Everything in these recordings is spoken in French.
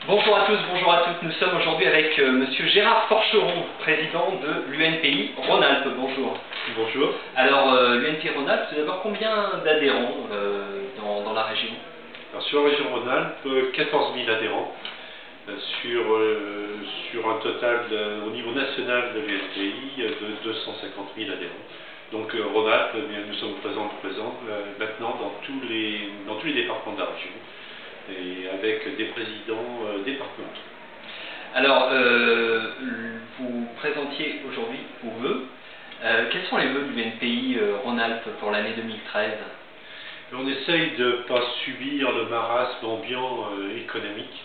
Bonjour à tous, bonjour à toutes. Nous sommes aujourd'hui avec Monsieur Gérard Forcheron, président de l'UNPI Rhône-Alpes. Bonjour. Bonjour. Alors, l'UNPI Rhône-Alpes, tout d'abord, combien d'adhérents dans la région? Alors, sur la région Rhône-Alpes, 14 000 adhérents sur un total au niveau national de l'UNPI de 250 000 adhérents. Donc Rhône-Alpes, nous sommes présents maintenant dans tous les départements de la région et avec des présidents départementaux. Alors, vous présentiez aujourd'hui vos vœux. Quels sont les vœux de l'UNPI Rhône-Alpes pour l'année 2013? On essaye de ne pas subir le marasme ambiant économique.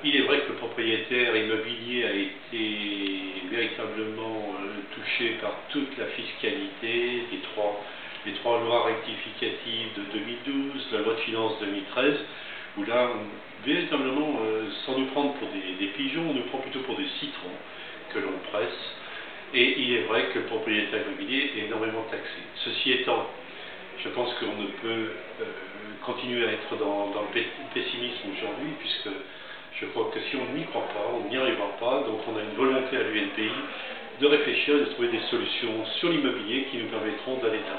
Il est vrai que le propriétaire immobilier a été véritablement touché par toute la fiscalité, les trois lois rectificatives de 2012, la loi de finances 2013, où là, véritablement, sans nous prendre pour des pigeons, on nous prend plutôt pour des citrons que l'on presse. Et il est vrai que le propriétaire immobilier est énormément taxé. Ceci étant, je pense qu'on ne peut continuer à être dans le pessimisme aujourd'hui, puisque je crois que si on n'y croit pas, on n'y arrivera pas. Donc on a une volonté à l'UNPI de réfléchir et de trouver des solutions sur l'immobilier qui nous permettront d'aller là.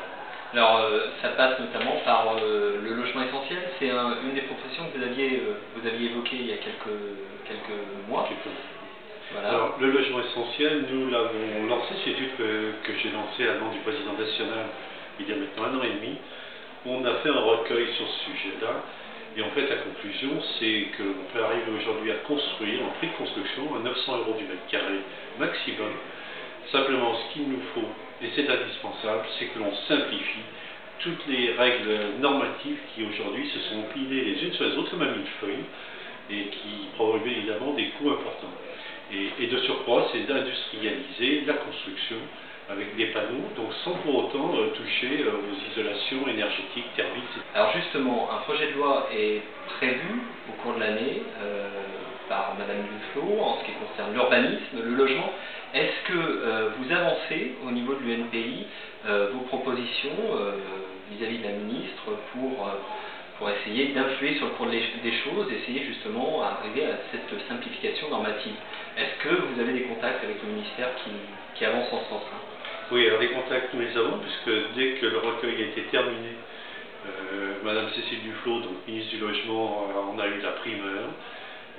Alors ça passe notamment par le logement essentiel. C'est une des propositions que vous aviez évoquées il y a quelques mois. Voilà. Alors, le logement essentiel, nous l'avons lancé, c'est une étude que j'ai lancée à la demande du président national il y a maintenant 1 an et demi. On a fait un recueil sur ce sujet-là, et en fait la conclusion c'est qu'on peut arriver aujourd'hui à construire en prix de construction à 900 € du mètre carré maximum. Simplement ce qu'il nous faut, et c'est indispensable, c'est que l'on simplifie toutes les règles normatives qui aujourd'hui se sont empilées les unes sur les autres comme un millefeuille et qui provoquent évidemment des coûts importants. Et de surcroît, c'est d'industrialiser la construction avec des panneaux, donc sans pour autant toucher aux isolations énergétiques, thermiques. Alors justement, un projet de loi est prévu au cours de l'année par Madame Duflot en ce qui concerne l'urbanisme, le logement. Est-ce que vous avancez au niveau de l'UNPI vos propositions vis-à-vis de la ministre pour essayer d'influer sur le cours des choses, essayer justement d'arriver à cette simplification normative? Est-ce que vous avez des contacts avec le ministère qui avance en ce sens-là? Oui, alors les contacts nous les avons, puisque dès que le recueil a été terminé, Madame Cécile Duflot, donc ministre du Logement, en a eu la primeur.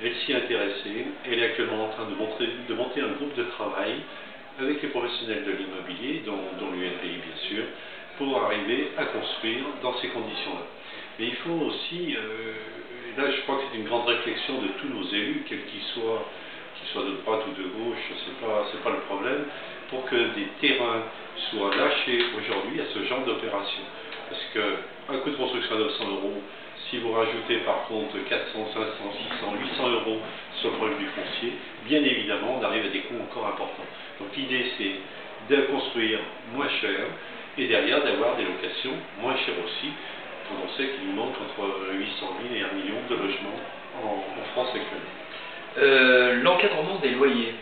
Elle s'y est intéressée. Elle est actuellement en train de monter un groupe de travail avec les professionnels de l'immobilier, dont l'UNPI bien sûr, pour arriver à construire dans ces conditions-là. Mais il faut aussi, là je crois que c'est une grande réflexion de tous nos élus, quels qu'ils soient de droite ou de gauche, c'est pas le problème, pour que des terrains soient lâchés aujourd'hui à ce genre d'opération. Parce qu'un coût de construction à 900 €, si vous rajoutez par contre 400, 500, 600, 800 € sur le revenu du foncier, bien évidemment on arrive à des coûts encore importants. Donc l'idée c'est de construire moins cher et derrière d'avoir des locations moins chères aussi. On sait qu'il nous manque entre 800 000 et 1 million de logements en France actuellement. L'encadrement des loyers,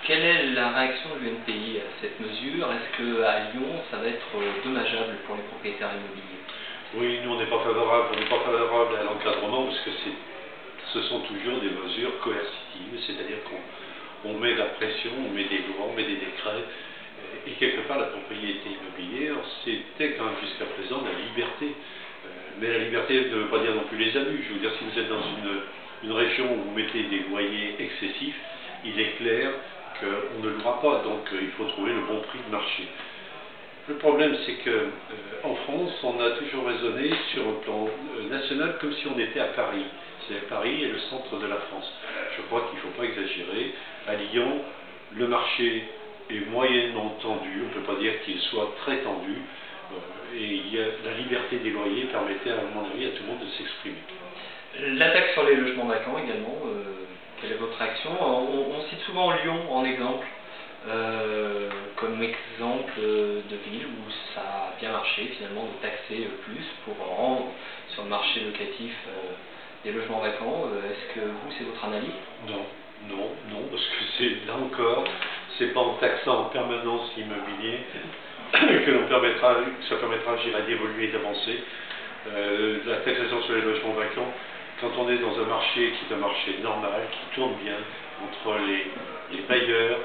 quelle est la réaction de l'UNPI à cette mesure? Est-ce qu'à Lyon, ça va être dommageable pour les propriétaires immobiliers? Oui, nous on n'est pas favorable à l'encadrement parce que ce sont toujours des mesures coercitives, c'est-à-dire qu'on met de la pression, on met des lois, on met des décrets, et quelque part la propriété immobilière, c'était quand même jusqu'à présent la liberté. Mais la liberté ne veut pas dire non plus les abus. Je veux dire, si vous êtes dans une région où vous mettez des loyers excessifs, il est clair qu'on ne louera pas, donc il faut trouver le bon prix de marché. Le problème, c'est qu'en France, on a toujours raisonné sur le plan national comme si on était à Paris. C'est-à-dire Paris est le centre de la France. Je crois qu'il ne faut pas exagérer. À Lyon, le marché est moyennement tendu, on ne peut pas dire qu'il soit très tendu, et la liberté des loyers permettait, à mon avis, à tout le monde de s'exprimer. La taxe sur les logements vacants également, quelle est votre réaction? On cite souvent Lyon en exemple, comme exemple de ville où ça a bien marché finalement de taxer plus pour rendre sur le marché locatif des logements vacants. Est-ce que vous, c'est votre analyse? Non, parce que c'est là encore, c'est pas en taxant en permanence l'immobilier que ça permettra, je dirais, d'évoluer et d'avancer. La taxation sur les logements vacants, quand on est dans un marché qui est un marché normal, qui tourne bien, entre les bailleurs,